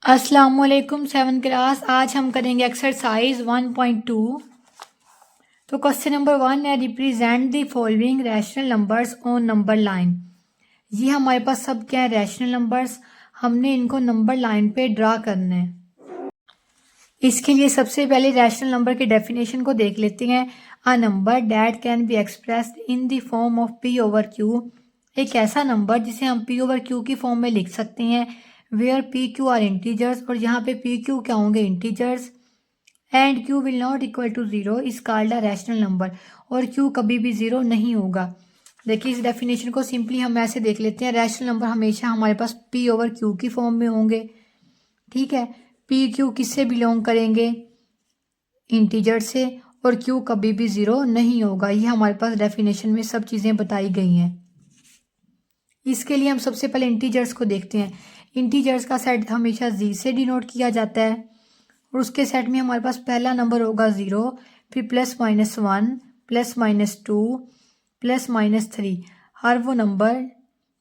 अस्सलामुअलैकुम 7th class. आज हम करेंगे एक्सरसाइज 1.2। तो क्वेश्चन नंबर 1 है, represent the following rational numbers on number line. ये हमारे पास सब क्या है, रैशनल नंबर्स। हमने इनको नंबर लाइन पे ड्रा करना है। इसके लिए सबसे पहले रैशनल नंबर के डेफिनेशन को देख लेते हैं। A number that can be expressed in the form of P over Q. एक ऐसा नंबर जिसे हम पी ओवर क्यू की फॉर्म में लिख सकते हैं। Where P Q are integers, और यहाँ पे पी क्यू क्या होंगे, integers. And Q will not equal to zero is called a rational number, और क्यू कभी भी जीरो नहीं होगा। देखिए इस डेफिनेशन को सिंपली हम ऐसे देख लेते हैं। रैशनल नंबर हमेशा हमारे पास पी ओवर क्यू की फॉर्म में होंगे। ठीक है, पी क्यू किससे बिलोंग करेंगे, इंटीजर से, और क्यू कभी भी जीरो नहीं होगा। ये हमारे पास डेफिनेशन में सब चीज़ें बताई गई हैं। इसके लिए हम सबसे पहले इंटीजर्स को देखते हैं। इंटीजर्स का सेट हमेशा जी से डिनोट किया जाता है, और उसके सेट में हमारे पास पहला नंबर होगा 0, फिर +-1, +-2, +-3। हर वो नंबर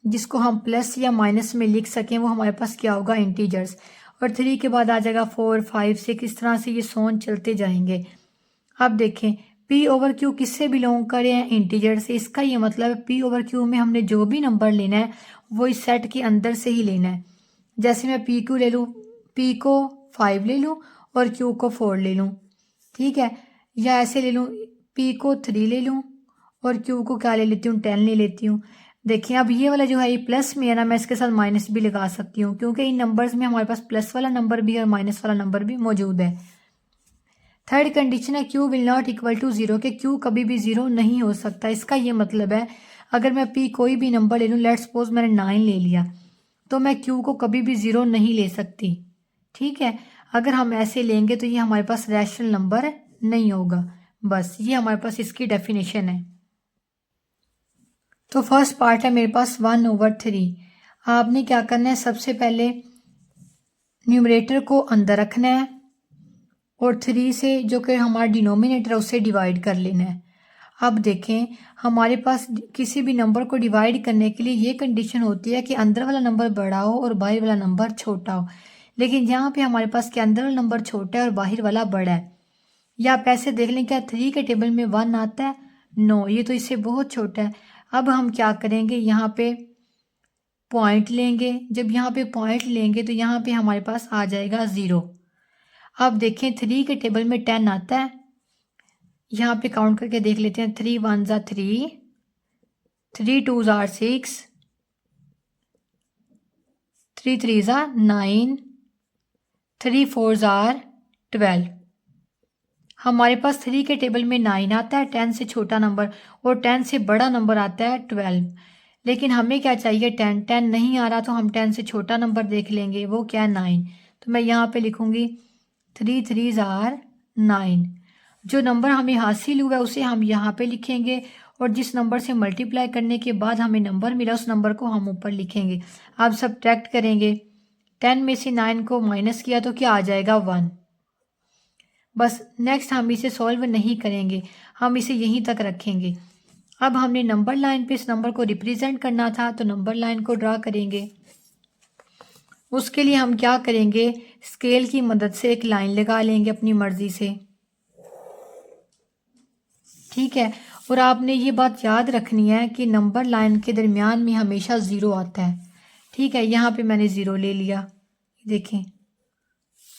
जिसको हम प्लस या माइनस में लिख सकें वो हमारे पास क्या होगा, इंटीजर्स। और 3 के बाद आ जाएगा 4, 5, 6। इस तरह से ये सोन चलते जाएंगे। अब देखें पी ओवर क्यू किससे बिलोंग करे हैं, इंटीजर से। इसका ये मतलब है पी ओवर क्यू में हमने जो भी नंबर लेना है वो इस सेट के अंदर से ही लेना है। जैसे मैं पी क्यू ले लूँ, पी को 5 ले लूँ और क्यू को 4 ले लूँ। ठीक है, या ऐसे ले लूँ, पी को 3 ले लूँ और क्यू को क्या ले लेती हूँ, 10 ले लेती हूँ। देखिए अब ये वाला जो है ये प्लस में है ना, मैं इसके साथ माइनस भी लगा सकती हूँ, क्योंकि इन नंबर्स में हमारे पास प्लस वाला नंबर भी और माइनस वाला नंबर भी मौजूद है। थर्ड कंडीशन है Q will not equal to zero, के क्यू कभी भी जीरो नहीं हो सकता। इसका ये मतलब है अगर मैं पी कोई भी नंबर ले लूँ, लेट्स सपोज मैंने 9 ले लिया, तो मैं क्यू को कभी भी जीरो नहीं ले सकती। ठीक है, अगर हम ऐसे लेंगे तो ये हमारे पास रैशनल नंबर नहीं होगा। बस ये हमारे पास इसकी डेफिनेशन है। तो फर्स्ट पार्ट है मेरे पास 1/3। आपने क्या करना है, सबसे पहले न्यूमरेटर को अंदर रखना है और 3 से जो कि हमारा डिनोमिनेटर है उससे डिवाइड कर लेना है। अब देखें हमारे पास किसी भी नंबर को डिवाइड करने के लिए ये कंडीशन होती है कि अंदर वाला नंबर बड़ा हो और बाहर वाला नंबर छोटा हो। लेकिन यहाँ पे हमारे पास क्या अंदर वाला नंबर छोटा है और बाहर वाला बड़ा है। या आप ऐसे देख लें, क्या 3 के टेबल में 1 आता है, नो, ये तो इससे बहुत छोटा है। अब हम क्या करेंगे, यहाँ पे पॉइंट लेंगे। जब यहाँ पे पॉइंट लेंगे तो यहाँ पे हमारे पास आ जाएगा 0। अब देखें 3 के टेबल में 10 आता है, यहाँ पे काउंट करके देख लेते हैं। 3 1 ज़ा 3, 3 2 ज़ा 6, 3 3 ज़ा 9, 3 4 ज़ा 12। हमारे पास 3 के टेबल में 9 आता है, 10 से छोटा नंबर, और 10 से बड़ा नंबर आता है 12। लेकिन हमें क्या चाहिए, 10 नहीं आ रहा, तो हम 10 से छोटा नंबर देख लेंगे, वो क्या है 9। तो मैं यहाँ पे लिखूंगी 3 3 ज़ा 9। जो नंबर हमें हासिल हुआ है उसे हम यहाँ पे लिखेंगे, और जिस नंबर से मल्टीप्लाई करने के बाद हमें नंबर मिला उस नंबर को हम ऊपर लिखेंगे। अब सब्ट्रैक्ट करेंगे, 10 में से 9 को माइनस किया तो क्या आ जाएगा, 1। बस नेक्स्ट हम इसे सॉल्व नहीं करेंगे, हम इसे यहीं तक रखेंगे। अब हमने नंबर लाइन पे इस नंबर को रिप्रेजेंट करना था, तो नंबर लाइन को ड्रा करेंगे। उसके लिए हम क्या करेंगे, स्केल की मदद से एक लाइन लगा लेंगे अपनी मर्जी से। ठीक है, और आपने ये बात याद रखनी है कि नंबर लाइन के दरमियान में हमेशा 0 आता है। ठीक है, यहाँ पे मैंने 0 ले लिया, देखें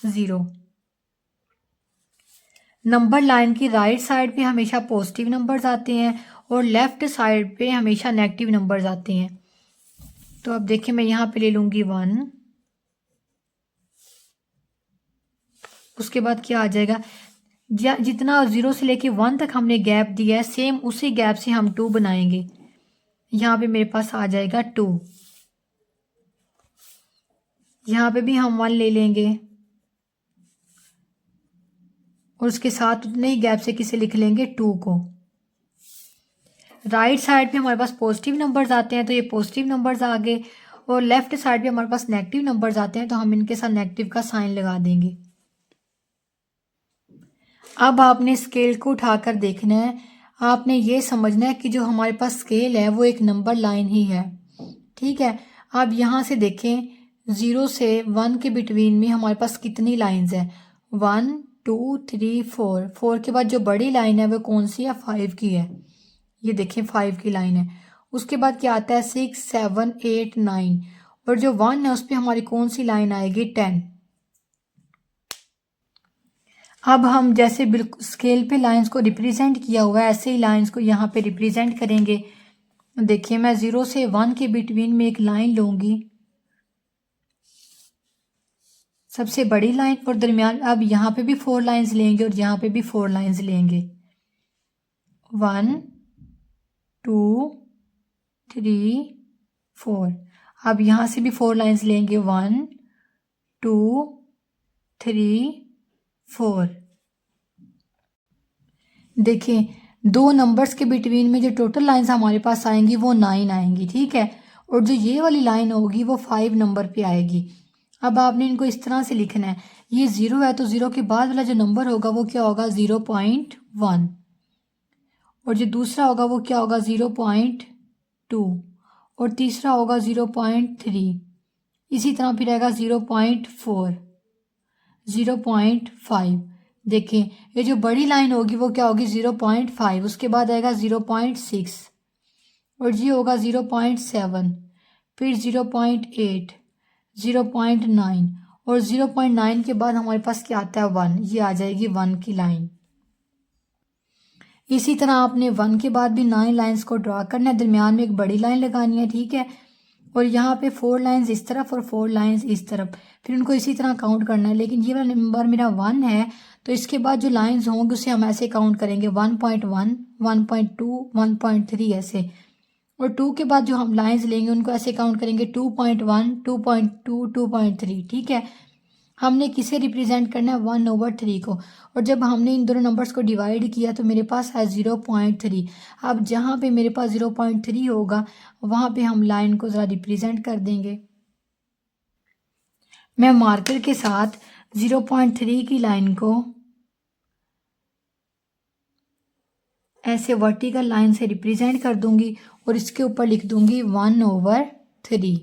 0। नंबर लाइन की राइट साइड पे हमेशा पॉजिटिव नंबर्स आते हैं और लेफ्ट साइड पे हमेशा नेगेटिव नंबर्स आते हैं। तो अब देखिए मैं यहाँ पे ले लूँगी 1, उसके बाद क्या आ जाएगा, जितना 0 से लेके 1 तक हमने गैप दिया है, सेम उसी गैप से हम 2 बनाएंगे। यहाँ पे मेरे पास आ जाएगा 2। यहाँ पे भी हम 1 ले लेंगे और उसके साथ उतने ही गैप से किसे लिख लेंगे, 2 को। राइट साइड पे हमारे पास पॉजिटिव नंबर्स आते हैं तो ये पॉजिटिव नंबर्स आ गए, और लेफ्ट साइड पे हमारे पास नेगेटिव नंबर्स आते हैं तो हम इनके साथ नेगेटिव का साइन लगा देंगे। अब आपने स्केल को उठाकर देखना है, आपने ये समझना है कि जो हमारे पास स्केल है वो एक नंबर लाइन ही है। ठीक है, अब यहाँ से देखें 0 से 1 के बिटवीन में हमारे पास कितनी लाइंस हैं? 1 2 3 4। 4 के बाद जो बड़ी लाइन है वो कौन सी है? 5 की है। ये देखें 5 की लाइन है। उसके बाद क्या आता है? 6 7 8 9। और जो 1 है उस पर हमारी कौन सी लाइन आएगी? 10। अब हम जैसे बिल्कुल स्केल पे लाइंस को रिप्रेजेंट किया हुआ है ऐसे ही लाइंस को यहाँ पे रिप्रेजेंट करेंगे। देखिए मैं 0 से 1 के बिटवीन में एक लाइन लूंगी, सबसे बड़ी लाइन, और दरमियान अब यहाँ पे भी 4 लाइंस लेंगे और यहाँ पे भी 4 लाइंस लेंगे। 1 2 3 4। अब यहाँ से भी 4 लाइंस लेंगे। 1 2 3 4। देखिए दो नंबर्स के बिटवीन में जो टोटल लाइंस हमारे पास आएंगी वो 9 आएंगी, ठीक है। और जो ये वाली लाइन होगी वो 5 नंबर पे आएगी। अब आपने इनको इस तरह से लिखना है, ये 0 है तो 0 के बाद वाला जो नंबर होगा वो क्या होगा? 0.1। और जो दूसरा होगा वो क्या होगा? 0.2। और तीसरा होगा 0.3। इसी तरह फिर आएगा 0.4 0.5। देखें ये जो बड़ी लाइन होगी वो क्या होगी? 0.5। उसके बाद आएगा 0.6 और ये होगा 0.7, फिर 0.8 0.9 और 0.9 के बाद हमारे पास क्या आता है? 1। ये आ जाएगी 1 की लाइन। इसी तरह आपने 1 के बाद भी 9 लाइंस को ड्रा करना है, दरमियान में एक बड़ी लाइन लगानी है, ठीक है। और यहाँ पे 4 लाइंस इस तरफ और 4 लाइंस इस तरफ, फिर उनको इसी तरह काउंट करना है। लेकिन ये वाला नंबर मेरा 1 है तो इसके बाद जो लाइंस होंगे उसे हम ऐसे काउंट करेंगे 1.1 1.2 1.3 ऐसे। और 2 के बाद जो हम लाइंस लेंगे उनको ऐसे काउंट करेंगे 2.1 2.2 2.3, ठीक है। हमने किसे रिप्रेजेंट करना है? 1/3 को। और जब हमने इन दोनों नंबर्स को डिवाइड किया तो मेरे पास है 0.3। अब जहाँ पे मेरे पास 0.3 होगा वहाँ पे हम लाइन को ज़रा रिप्रेजेंट कर देंगे। मैं मार्कर के साथ 0.3 की लाइन को ऐसे वर्टिकल लाइन से रिप्रेजेंट कर दूंगी और इसके ऊपर लिख दूंगी 1/3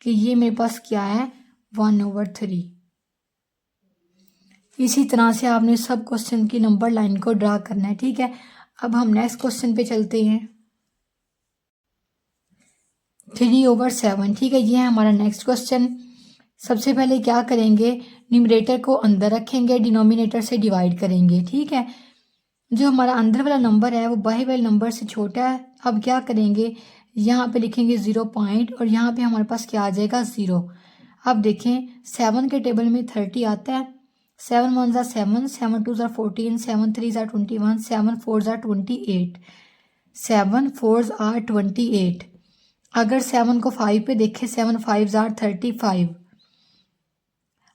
कि ये मेरे पास क्या है? 1/3। इसी तरह से आपने सब क्वेश्चन की नंबर लाइन को ड्रा करना है, ठीक है। अब हम नेक्स्ट क्वेश्चन पे चलते हैं। 3/7, ठीक है, ये है हमारा नेक्स्ट क्वेश्चन। सबसे पहले क्या करेंगे? न्यूमरेटर को अंदर रखेंगे, डिनोमिनेटर से डिवाइड करेंगे, ठीक है। जो हमारा अंदर वाला नंबर है वो बाहर वाले नंबर से छोटा है। अब क्या करेंगे? यहाँ पे लिखेंगे 0 पॉइंट और यहाँ पे हमारे पास क्या आ जाएगा? 0। अब देखें 7 के टेबल में 30 आता है। 7 1 ज़ा 7, 7 2 ज़ा 14, 7 3 ज़ा 21, 7 4 ज़ा 28, 7 4 आर 28। अगर 7 को 5 पे देखें 7 5 ज़ा 35।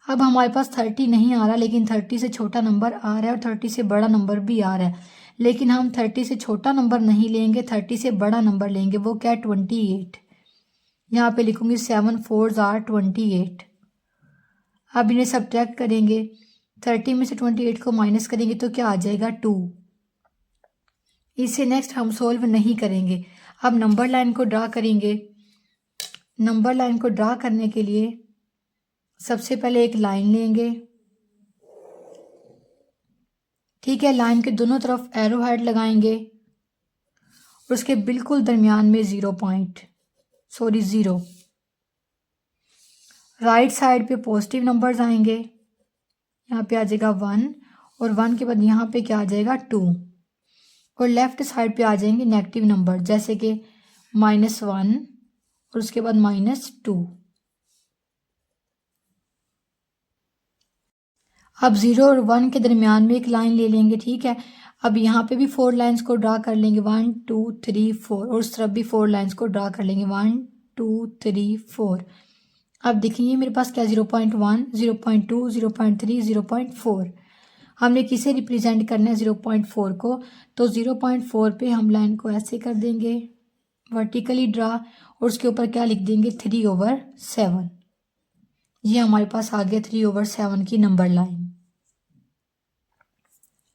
अब हमारे पास 30 नहीं आ रहा लेकिन 30 से छोटा नंबर आ रहा है और 30 से बड़ा नंबर भी आ रहा है। लेकिन हम 30 से छोटा नंबर नहीं लेंगे, 30 से बड़ा नंबर लेंगे। वो क्या है? 28। यहाँ पे लिखूंगी 7 4 आर 28। अब इन्हें सब्ट्रैक्ट करेंगे, 30 में से 28 को माइनस करेंगे तो क्या आ जाएगा? 2। इसे नेक्स्ट हम सोल्व नहीं करेंगे। अब नंबर लाइन को ड्रा करेंगे। नंबर लाइन को ड्रा करने के लिए सबसे पहले एक लाइन लेंगे, ठीक है। लाइन के दोनों तरफ एरो हेड लगाएंगे और उसके बिल्कुल दरमियान में 0। राइट साइड पे पॉजिटिव नंबर्स आएंगे, यहाँ पे आ जाएगा 1 और 1 के बाद यहाँ पे क्या आ जाएगा? 2। और लेफ्ट साइड पे आ जाएंगे नेगेटिव नंबर जैसे कि -1 और उसके बाद -2। अब 0 और 1 के दरमियान में एक लाइन ले लेंगे, ठीक है। अब यहाँ पे भी 4 लाइंस को ड्रा कर लेंगे, 1 2 3 4, और उस तरफ भी 4 लाइंस को ड्रा कर लेंगे, 1 2 3 4। अब देखिए मेरे पास क्या 0.1 0.2 0.3 0.4। हमने किसे रिप्रेजेंट करना है? 0.4 को। तो 0.4 पे हम लाइन को ऐसे कर देंगे वर्टिकली ड्रा और उसके ऊपर क्या लिख देंगे? 3/7। ये हमारे पास आ गया 3/7 की नंबर लाइन।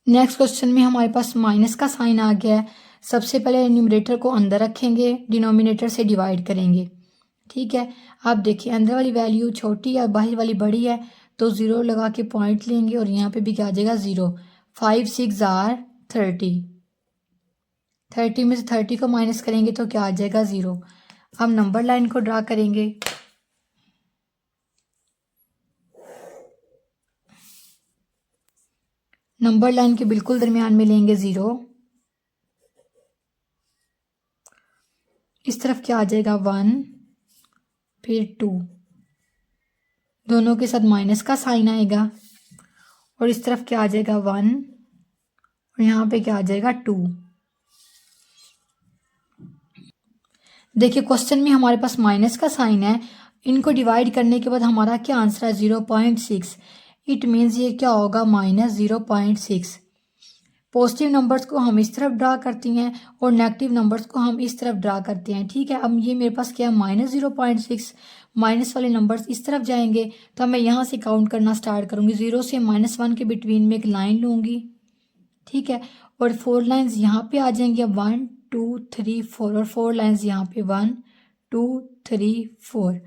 नेक्स्ट क्वेश्चन में हमारे पास माइनस का साइन आ गया है। सबसे पहले न्यूमरेटर को अंदर रखेंगे, डिनोमिनेटर से डिवाइड करेंगे। ठीक है। आप देखिए अंदर वाली वैल्यू छोटी है, बाहर वाली बड़ी है, तो 0 लगा के पॉइंट लेंगे और यहाँ पे भी क्या आ जाएगा 0। 5 6 आर 30। 30 में से 30 को माइनस करेंगे तो क्या आ जाएगा 0। अब नंबर लाइन को ड्रा करेंगे। नंबर लाइन के बिल्कुल दरमियान में लेंगे 0। इस तरफ क्या आ जाएगा 1, फिर 2, दोनों के साथ माइनस का साइन आएगा, और इस तरफ क्या आ जाएगा 1 और यहाँ पे क्या आ जाएगा 2। देखिए क्वेश्चन में हमारे पास माइनस का साइन है, इनको डिवाइड करने के बाद हमारा क्या आंसर है 0.6। इट मीन्स ये क्या होगा -0.6। पॉजिटिव नंबर्स को हम इस तरफ ड्रा करती हैं और नेगेटिव नंबर्स को हम इस तरफ ड्रा करते हैं। ठीक है, अब ये मेरे पास क्या है -0.6, माइनस वाले नंबर्स इस तरफ जाएंगे, तो मैं यहाँ से काउंट करना स्टार्ट करूँगी। 0 से -1 के बिटवीन में एक लाइन लूँगी। ठीक है, और 4 लाइन्स यहाँ पे आ जाएंगी। अब 1 2 3 4 और 4 लाइन्स यहाँ पे 1 2 3 4।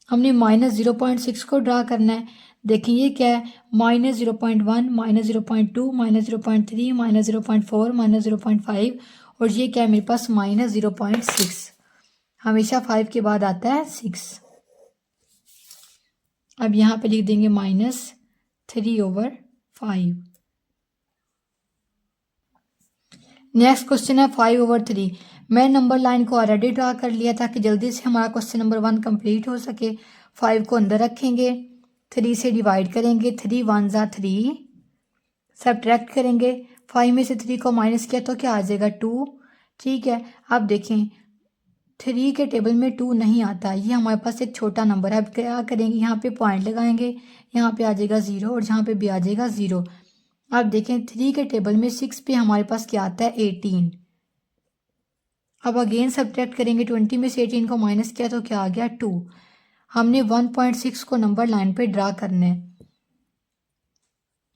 हमने -0.6 को ड्रा करना है। देखिए ये क्या है -0.1 -0.2 -0.3 -0.4 -0.5 और ये क्या है मेरे पास -0.6। हमेशा 5 के बाद आता है 6। अब यहाँ पे लिख देंगे -3/5। नेक्स्ट क्वेश्चन है 5/3। मैं नंबर लाइन को ऑलरेडी ड्रा कर लिया ताकि जल्दी से हमारा क्वेश्चन नंबर 1 कंप्लीट हो सके। 5 को अंदर रखेंगे, 3 से डिवाइड करेंगे, 3 1 3, सब्ट्रैक्ट करेंगे। 5 में से 3 को माइनस किया तो क्या आ जाएगा 2। ठीक है, अब देखें 3 के टेबल में 2 नहीं आता, ये हमारे पास एक छोटा नंबर है। अब क्या करेंगे, यहाँ पे पॉइंट लगाएंगे, यहाँ पे आ जाएगा 0 और यहाँ पे भी आ जाएगा 0। अब देखें 3 के टेबल में 6 पे हमारे पास क्या आता है 18। अब अगेन सब्ट्रैक्ट करेंगे, 20 में से 18 को माइनस किया तो क्या आ गया 2। हमने 1.6 को नंबर लाइन पे ड्रा करना है।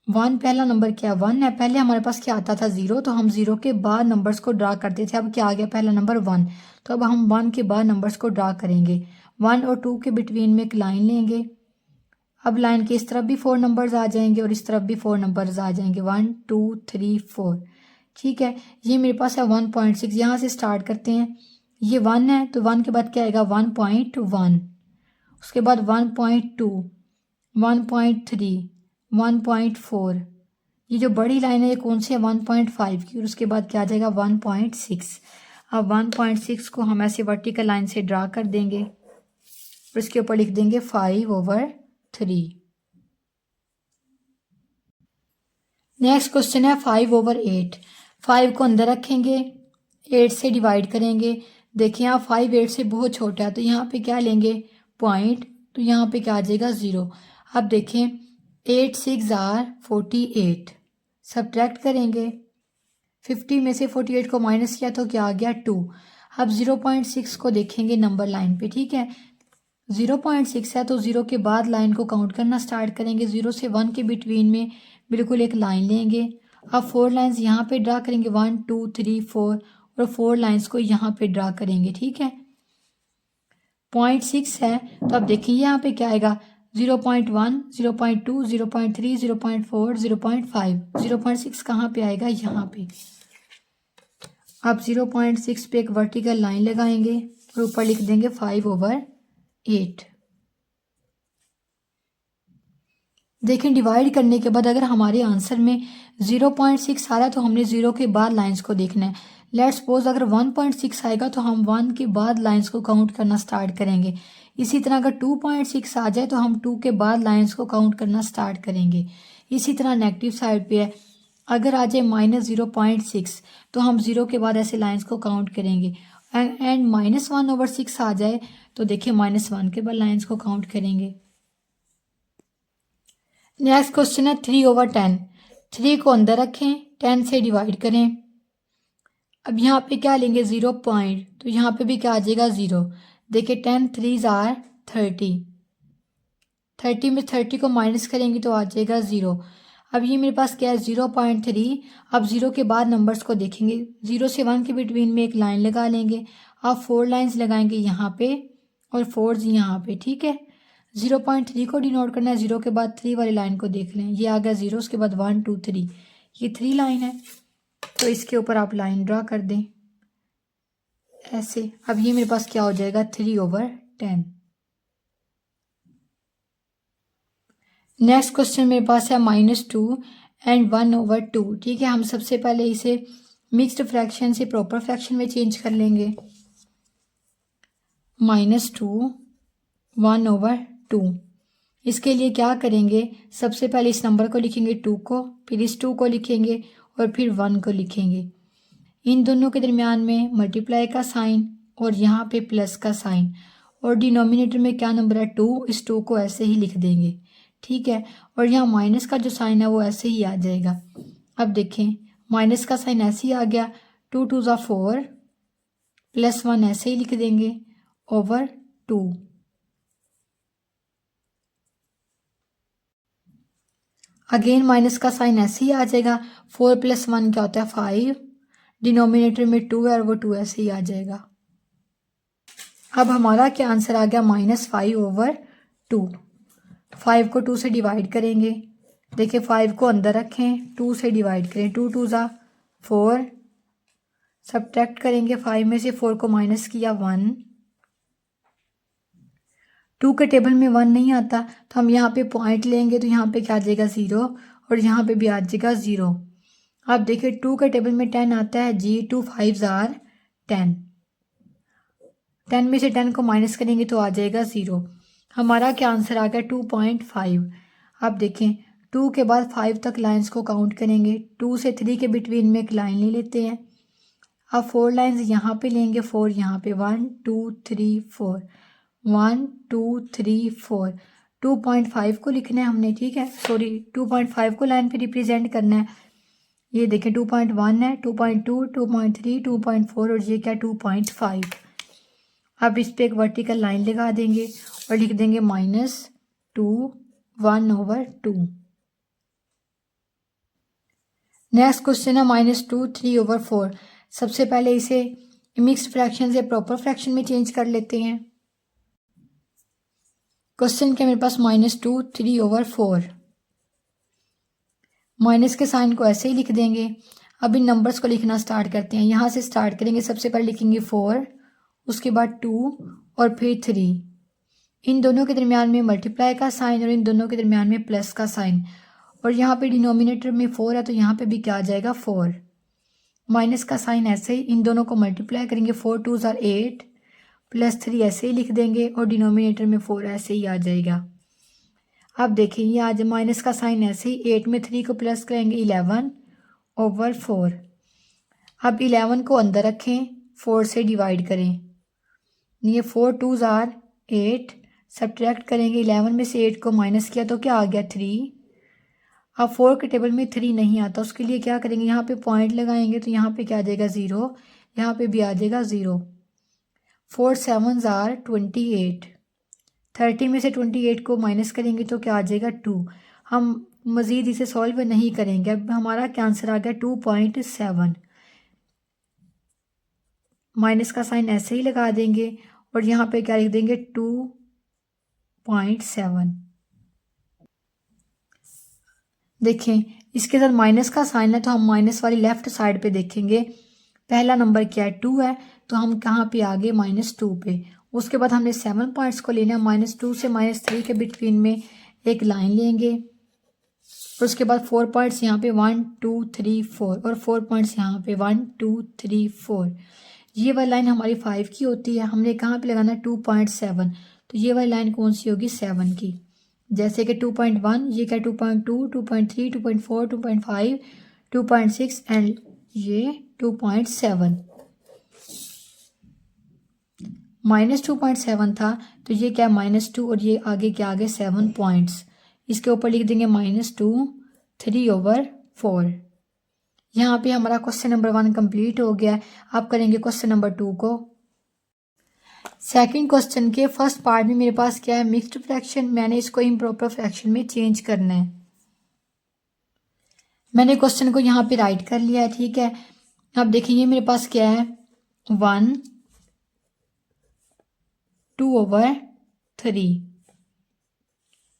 1 पहला नंबर क्या 1 है, पहले हमारे पास क्या आता था 0, तो हम 0 के बाद नंबर्स को ड्रा करते थे। अब क्या आ गया पहला नंबर 1, तो अब हम 1 के बाद नंबर्स को ड्रा करेंगे। 1 और 2 के बिटवीन में एक लाइन लेंगे। अब लाइन के इस तरफ भी 4 नंबर्स आ जाएंगे और इस तरफ भी 4 नंबर्स आ जाएंगे, 1 2 3 4। ठीक है, ये मेरे पास है 1.6। यहाँ से स्टार्ट करते हैं, ये 1 है तो 1 के बाद क्या आएगा 1.1, उसके बाद 1.2 1.3 1.4। ये जो बड़ी लाइन है ये कौन सी है 1.5 की, और उसके बाद क्या आ जाएगा 1.6। अब 1.6 को हम ऐसे वर्टिकल लाइन से ड्रा कर देंगे और इसके ऊपर लिख देंगे 5/3। नेक्स्ट क्वेश्चन है 5/8। 5 को अंदर रखेंगे, 8 से डिवाइड करेंगे। देखिए यहाँ 5 8 से बहुत छोटा है, तो यहाँ पे क्या लेंगे पॉइंट, तो यहाँ पे क्या आ जाएगा 0। अब देखें 8 6 48, सब्ट्रैक्ट करेंगे। 50 में से 48 को माइनस किया तो क्या आ गया 2। अब 0.6 को देखेंगे नंबर लाइन पे। ठीक है, 0.6 है तो 0 के बाद लाइन को काउंट करना स्टार्ट करेंगे। 0 से 1 के बिटवीन में बिल्कुल एक लाइन लेंगे। अब 4 लाइंस यहाँ पे ड्रा करेंगे, 1 2 3 4, और 4 लाइंस को यहाँ पे ड्रा करेंगे। ठीक है, 0.6 है तो अब देखिए यहाँ पे क्या आएगा 0.1 0.2 0.3 0.4 0.5। 0.6 कहाँ पे आएगा यहाँ पे। अब 0.6 पे एक वर्टिकल लाइन लगाएंगे और ऊपर लिख देंगे 5/8। देखें डिवाइड करने के बाद अगर हमारे आंसर में 0.6 आ रहा है तो हमने 0 के बाद लाइंस को देखना है। लेट्स सपोज अगर 1.6 आएगा तो हम 1 के बाद लाइंस को काउंट करना स्टार्ट करेंगे। इसी तरह अगर 2.6 आ जाए तो हम 2 के बाद लाइंस को काउंट करना स्टार्ट करेंगे। इसी तरह नेगेटिव साइड पे है, अगर आ जाए -0.6 तो हम 0 के बाद ऐसे लाइंस को काउंट करेंगे। एंड -1/6 आ जाए तो देखिए -1 के बाद लाइंस को काउंट करेंगे। नेक्स्ट क्वेश्चन है 3/10। 3 को अंदर रखें, 10 से डिवाइड करें। अब यहाँ पे क्या लेंगे 0 पॉइंट, तो यहाँ पे भी क्या आ जाएगा 0। देखिए 10 3 30। 30 में 30 को माइनस करेंगे तो आ जाएगा 0। अब ये मेरे पास क्या है 0.3। अब 0 के बाद नंबर्स को देखेंगे, 0 से 1 के बिटवीन में एक लाइन लगा लेंगे। अब 4 लाइंस लगाएंगे यहाँ पे और 4 यहाँ पे, ठीक है। 0.3 को डिनोट करना है, 0 के बाद 3 वाली लाइन को देख लें, ये आ गया 0, उसके बाद 1 2 3, ये 3 लाइन है, तो इसके ऊपर आप लाइन ड्रा कर दें ऐसे। अब ये मेरे पास क्या हो जाएगा, 3/10। नेक्स्ट क्वेश्चन मेरे पास है -2 एंड 1/2, ठीक है। हम सबसे पहले इसे मिक्स्ड फ्रैक्शन से प्रॉपर फ्रैक्शन में चेंज कर लेंगे। -2 1/2, इसके लिए क्या करेंगे, सबसे पहले इस नंबर को लिखेंगे 2 को, फिर इस 2 को लिखेंगे और फिर 1 को लिखेंगे। इन दोनों के दरमियान में मल्टीप्लाई का साइन और यहाँ पे प्लस का साइन, और डिनोमिनेटर में क्या नंबर है 2, इस 2 को ऐसे ही लिख देंगे, ठीक है। और यहाँ माइनस का जो साइन है वो ऐसे ही आ जाएगा। अब देखें, माइनस का साइन ऐसे ही आ गया, 2 2 ज़ा 4 +1 ऐसे ही लिख देंगे ओवर 2। अगेन माइनस का साइन ऐसे ही आ जाएगा, 4 + 1 क्या होता है 5, डिनोमिनेटर में 2 है और वो 2 ऐसे ही आ जाएगा। अब हमारा क्या आंसर आ गया, -5/2। 5 को 2 से डिवाइड करेंगे, देखिए 5 को अंदर रखें, 2 से डिवाइड करें, 2 2 ज़ा 4, सब्ट्रैक्ट करेंगे, 5 में से 4 को माइनस किया 1, 2 के टेबल में 1 नहीं आता तो हम यहाँ पे पॉइंट लेंगे, तो यहाँ पे क्या आ जाएगा 0 और यहाँ पे भी आ जाएगा 0। अब देखिए 2 के टेबल में 10 आता है, G2 5 ज़ार 10, 10 में से 10 को माइनस करेंगे तो आ जाएगा 0। हमारा क्या आंसर आ गया 2.5। अब देखें 2 के बाद 5 तक लाइंस को काउंट करेंगे, 2 से 3 के बिटवीन में एक लाइन ले लेते हैं। अब 4 लाइंस यहाँ पे लेंगे, 4 यहाँ पे, 1 2 3 4, 1 2 3 4, 2.5 को लिखना है हमने, ठीक है, सॉरी 2.5 को लाइन पे रिप्रेजेंट करना है। ये देखें 2.1 है, 2.2 2.3 2.4 और ये क्या 2.5। अब इस पे एक वर्टिकल लाइन लगा देंगे और लिख देंगे -2 1/2। नेक्स्ट क्वेश्चन है -2 3/4। सबसे पहले इसे मिक्स्ड फ्रैक्शन से प्रॉपर फ्रैक्शन में चेंज कर लेते हैं। क्वेश्चन के मेरे पास -2 3/4, माइनस के साइन को ऐसे ही लिख देंगे। अब इन नंबर्स को लिखना स्टार्ट करते हैं, यहाँ से स्टार्ट करेंगे, सबसे पहले लिखेंगे 4, उसके बाद 2 और फिर 3, इन दोनों के दरमियान में मल्टीप्लाई का साइन और इन दोनों के दरमियान में प्लस का साइन, और यहाँ पे डिनोमिनेटर में 4 है तो यहाँ पे भी क्या आ जाएगा 4, माइनस का साइन ऐसे ही, इन दोनों को मल्टीप्लाई करेंगे, 4 2 ज़ार 8 +3 ऐसे ही लिख देंगे और डिनोमिनेटर में 4 ऐसे ही आ जाएगा। अब देखिए ये आज माइनस का साइन ऐसे ही, 8 में 3 को प्लस करेंगे 11/4। अब 11 को अंदर रखें, 4 से डिवाइड करें, ये 4 2 ज़ार 8, सब्ट्रैक्ट करेंगे, 11 में से 8 को माइनस किया तो क्या आ गया 3। अब 4 के टेबल में 3 नहीं आता, उसके लिए क्या करेंगे, यहाँ पे पॉइंट लगाएंगे तो यहाँ पे क्या आ जाएगा 0, यहाँ पे भी आ जाएगा 0। 4 7 ज़ार 28, 30 में से 28 को माइनस करेंगे तो क्या आ जाएगा 2। हम मज़ीद इसे सॉल्व नहीं करेंगे। अब हमारा क्या आंसर आ गया 2.7, माइनस का साइन ऐसे ही लगा देंगे और यहाँ पे क्या लिख देंगे 2.7। देखें इसके साथ माइनस का साइन है तो हम माइनस वाली लेफ्ट साइड पे देखेंगे, पहला नंबर क्या है 2 है तो हम कहाँ पे आ गए -2 पे। उसके बाद हमने 7 पॉइंट्स को लेना है, -2 से -3 के बिटवीन में एक लाइन लेंगे और उसके बाद 4 पॉइंट्स यहाँ पे 1 2 3 4 और 4 पॉइंट्स यहाँ पे 1 2 3 4। ये वाली लाइन हमारी 5 की होती है, हमने कहाँ पे लगाना है 2.7, तो ये वाली लाइन कौन सी होगी 7 की। जैसे कि 2.1, ये क्या 2.2 2.3 2.4 2.5 2.6 एंड ये 2.7। -2.7 था तो ये क्या -2 और ये आगे क्या आगे 7 पॉइंट्स, इसके ऊपर लिख देंगे -2 3/4। यहाँ पे हमारा क्वेश्चन नंबर 1 कंप्लीट हो गया। अब करेंगे क्वेश्चन नंबर 2 को। सेकंड क्वेश्चन के फर्स्ट पार्ट में मेरे पास क्या है मिक्स्ड फ्रैक्शन, मैंने इसको इम्प्रॉपर फ्रैक्शन में चेंज करना है। मैंने क्वेश्चन को यहाँ पे राइट कर लिया है, ठीक है। अब देखिए मेरे पास क्या है 1 2 2/3।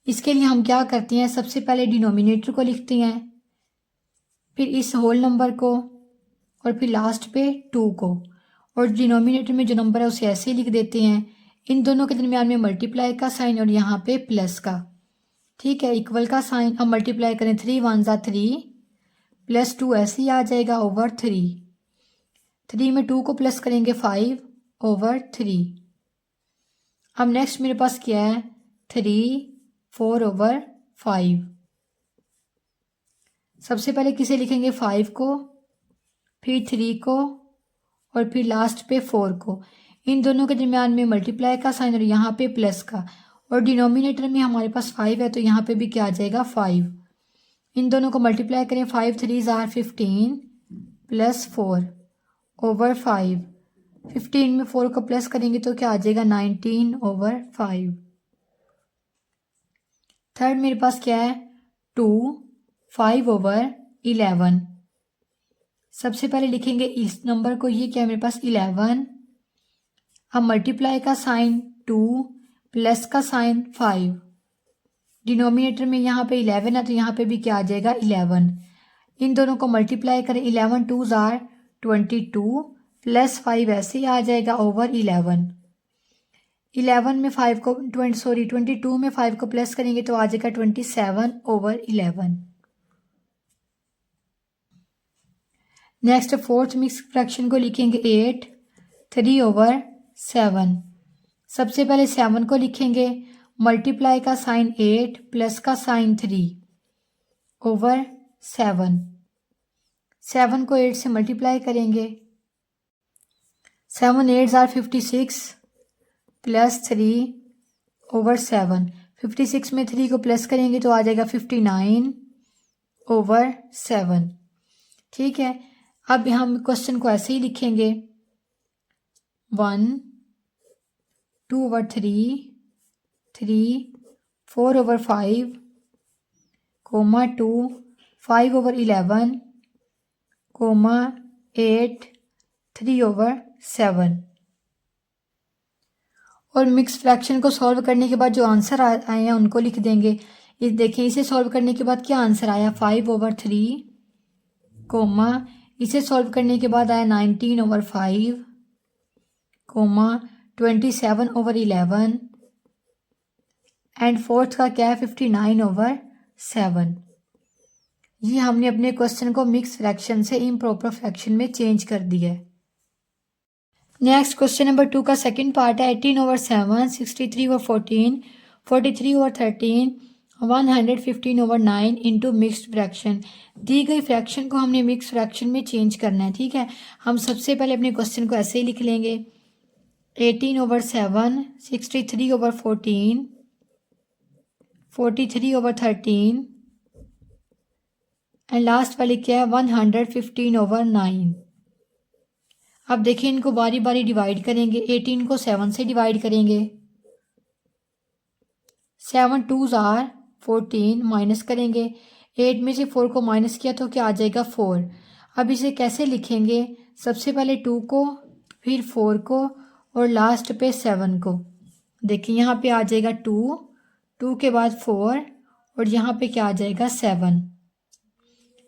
इसके लिए हम क्या करते हैं, सबसे पहले डिनोमिनेटर को लिखते हैं, फिर इस होल नंबर को, और फिर लास्ट पे 2 को, और डिनोमिनेटर में जो नंबर है उसे ऐसे ही लिख देते हैं। इन दोनों के दरमियान में मल्टीप्लाई का साइन और यहाँ पे प्लस का, ठीक है, इक्वल का साइन। अब मल्टीप्लाई करें, 3 1 ज़ा 3 प्लस 2 ऐसे ही आ जाएगा /3। 3 में 2 को प्लस करेंगे 5/3। अब नेक्स्ट मेरे पास क्या है, 3 4/5। सबसे पहले किसे लिखेंगे, 5 को, फिर 3 को, और फिर लास्ट पे 4 को। इन दोनों के दरमियान में मल्टीप्लाई का साइन और यहाँ पे प्लस का, और डिनोमिनेटर में हमारे पास 5 है तो यहाँ पे भी क्या आ जाएगा 5। इन दोनों को मल्टीप्लाई करें, 5 3 ज़ार 15 प्लस 4/5। 15 में 4 को प्लस करेंगे तो क्या आ जाएगा 19/5। थर्ड मेरे पास क्या है, 2 5/11। सबसे पहले लिखेंगे इस नंबर को, ये क्या है मेरे पास 11। अब मल्टीप्लाई का साइन 2 प्लस का साइन 5। डिनोमिनेटर में यहाँ पे 11 है तो यहाँ पे भी क्या आ जाएगा 11। इन दोनों को मल्टीप्लाई करें, 11 2 ज़ार 22 प्लस 5 ऐसे ही आ जाएगा /11। 11 में 5 को 22 में 5 को प्लस करेंगे तो आ जाएगा 27/11। नेक्स्ट फोर्थ मिक्स फ्रैक्शन को लिखेंगे 8 3/7। सबसे पहले 7 को लिखेंगे, मल्टीप्लाई का साइन 8 प्लस का साइन 3/7। 7 को 8 से मल्टीप्लाई करेंगे, 7 8 ज़ार 56 प्लस 3/7। 56 में 3 को प्लस करेंगे तो आ जाएगा 59/7। ठीक है, अब हम क्वेश्चन को ऐसे ही लिखेंगे, 1 2/3 3 4/5 2 5/11 8 3/7। और मिक्स फ्रैक्शन को सॉल्व करने के बाद जो आंसर आए हैं उनको लिख देंगे। ये देखिए, इसे सॉल्व करने के बाद क्या आंसर आया 5/3, इसे सॉल्व करने के बाद आया 19/5, 27/11, एंड फोर्थ का क्या है 59/7। ये हमने अपने क्वेश्चन को मिक्स फ्रैक्शन से इम्प्रॉपर फ्रैक्शन में चेंज कर दिया है। नेक्स्ट क्वेश्चन नंबर 2 का सेकंड पार्ट है 18/7, 63/14, 43/13, 115/9 इंटू मिक्सड फ्रैक्शन। दी गई फ्रैक्शन को हमने मिक्स फ्रैक्शन में चेंज करना है। ठीक है, हम सबसे पहले अपने क्वेश्चन को ऐसे ही लिख लेंगे, 18/7, 63/14, 43/13 एंड लास्ट वाली क्या है 115/9। अब देखिए, इनको बारी बारी डिवाइड करेंगे। 18 को 7 से डिवाइड करेंगे, 7 2 ज़ार 14, माइनस करेंगे, 8 में से 4 को माइनस किया तो क्या आ जाएगा 4। अब इसे कैसे लिखेंगे, सबसे पहले 2 को, फिर 4 को, और लास्ट पे 7 को। देखिए यहाँ पे आ जाएगा 2 के बाद 4, और यहाँ पे क्या आ जाएगा 7।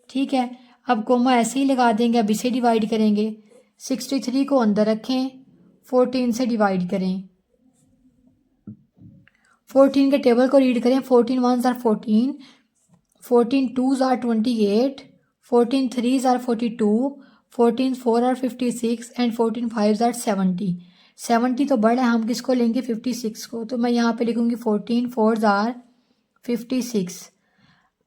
ठीक है, अब कोमा ऐसे ही लगा देंगे। अब इसे डिवाइड करेंगे, 63 को अंदर रखें, 14 से डिवाइड करें, 14 के टेबल को रीड करें। 14 1 ज़ार 14, 14 2 ज़ार 28, 14 3 ज़ार 42, 14 4 आर 56 एंड 14 5 ज़ार 70। 70 तो बड़ा है, हम किसको लेंगे 56 को, तो मैं यहाँ पे लिखूँगी 14 4 ज़ार 56।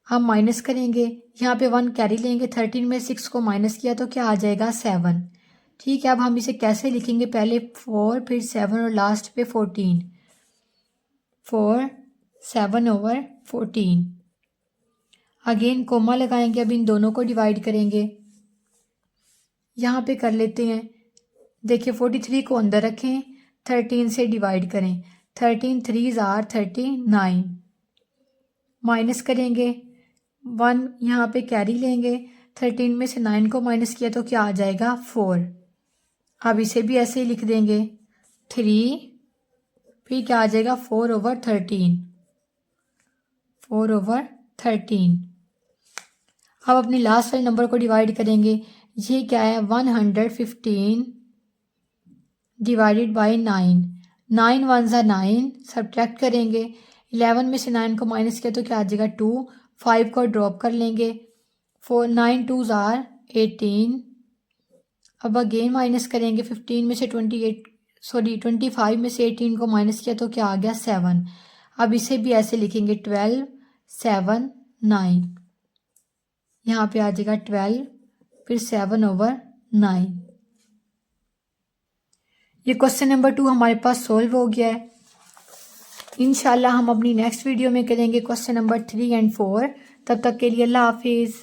हम माइनस करेंगे, यहाँ पे 1 कैरी लेंगे, 13 में 6 को माइनस किया तो क्या आ जाएगा 7। ठीक है, अब हम इसे कैसे लिखेंगे, पहले 4 फिर 7 और लास्ट पे 14, 4 7/14। अगेन कोमा लगाएंगे। अब इन दोनों को डिवाइड करेंगे, यहाँ पे कर लेते हैं। देखिए 43 को अंदर रखें, 13 से डिवाइड करें, 13 3 ज़ार 39, माइनस करेंगे, 1 यहाँ पे कैरी लेंगे, 13 में से 9 को माइनस किया तो क्या आ जाएगा 4। अब इसे भी ऐसे ही लिख देंगे, 3 फिर क्या आ जाएगा 4/13, 4/13। अब अपने लास्ट वाले नंबर को डिवाइड करेंगे। ये क्या है 115 डिवाइडेड बाई 9, 9 1 ज़ा 9, सब्ट्रैक्ट करेंगे। 11 में से 9 को माइनस किया तो क्या आ जाएगा 2, 5 को ड्रॉप कर लेंगे। 9 2 ज़ार 18। अब अगेन माइनस करेंगे। 15 में से 25 में से 18 को माइनस किया तो क्या आ गया 7। अब इसे भी ऐसे लिखेंगे 12 7 9। यहाँ पे आ जाएगा 12 फिर 7/9। ये क्वेश्चन नंबर 2 हमारे पास सॉल्व हो गया है। इंशाल्लाह हम अपनी नेक्स्ट वीडियो में करेंगे क्वेश्चन नंबर 3 एंड 4। तब तक के लिए अल्लाह हाफिज़।